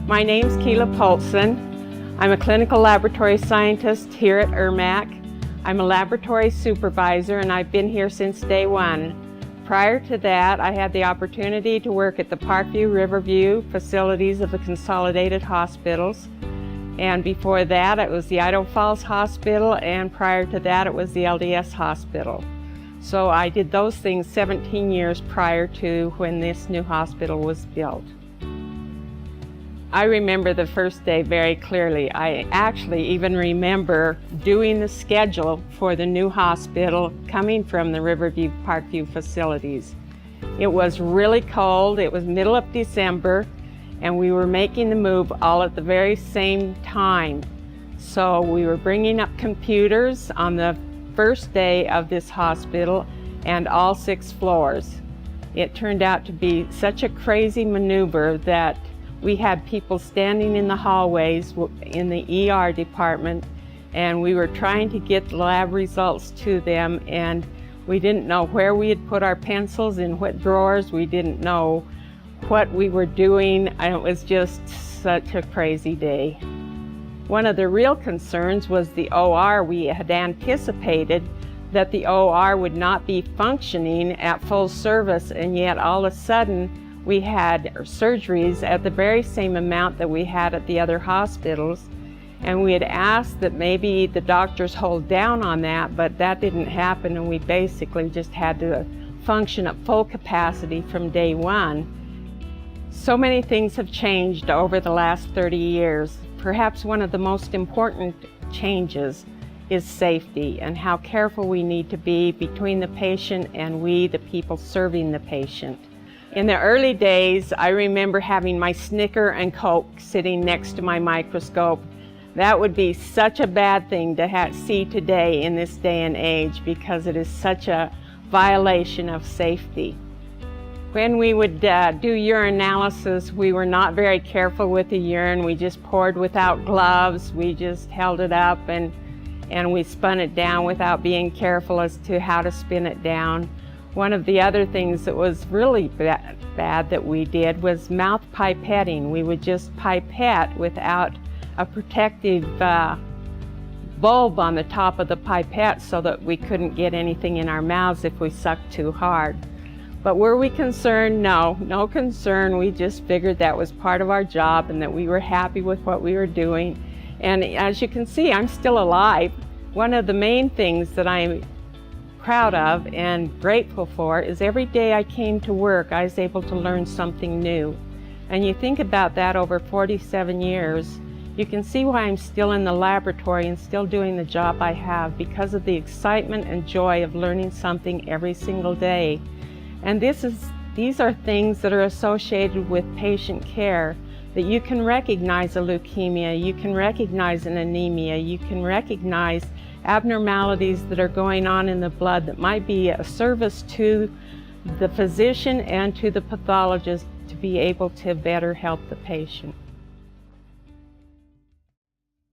My name's Keela Poulsen. I'm a clinical laboratory scientist here at ERMAC. I'm a laboratory supervisor and I've been here since day one. Prior to that, I had the opportunity to work at the Parkview Riverview facilities of the Consolidated Hospitals. And before that, it was the Idaho Falls Hospital, and prior to that, it was the LDS Hospital. So I did those things 17 years prior to when this new hospital was built. I remember the first day very clearly. I actually even remember doing the schedule for the new hospital coming from the Riverview Parkview facilities. It was really cold, it was middle of December, and we were making the move all at the very same time. So we were bringing up computers on the first day of this hospital and all 6 floors. It turned out to be such a crazy maneuver that we had people standing in the hallways in the ER department, and we were trying to get the lab results to them, and we didn't know where we had put our pencils, in what drawers. We didn't know what we were doing, and it was just such a crazy day. One of the real concerns was the OR. We had anticipated that the OR would not be functioning at full service, and yet all of a sudden we had surgeries at the very same amount that we had at the other hospitals. And we had asked that maybe the doctors hold down on that, but that didn't happen, and we basically just had to function at full capacity from day one. So many things have changed over the last 30 years. Perhaps one of the most important changes is safety and how careful we need to be between the patient and we, the people serving the patient. In the early days, I remember having my Snicker and Coke sitting next to my microscope. That would be such a bad thing to see today in this day and age, because it is such a violation of safety. When we would do urinalysis, we were not very careful with the urine. We just poured without gloves. We just held it up and we spun it down without being careful as to how to spin it down. One of the other things that was really bad that we did was mouth pipetting. We would just pipette without a protective bulb on the top of the pipette so that we couldn't get anything in our mouths if we sucked too hard. But were we concerned? No concern. We just figured that was part of our job and that we were happy with what we were doing. And as you can see, I'm still alive. One of the main things that I'm proud of and grateful for is every day I came to work, I was able to learn something new. And you think about that over 47 years, you can see why I'm still in the laboratory and still doing the job I have, because of the excitement and joy of learning something every single day. And these are things that are associated with patient care, that you can recognize a leukemia, you can recognize an anemia, you can recognize abnormalities that are going on in the blood that might be a service to the physician and to the pathologist to be able to better help the patient.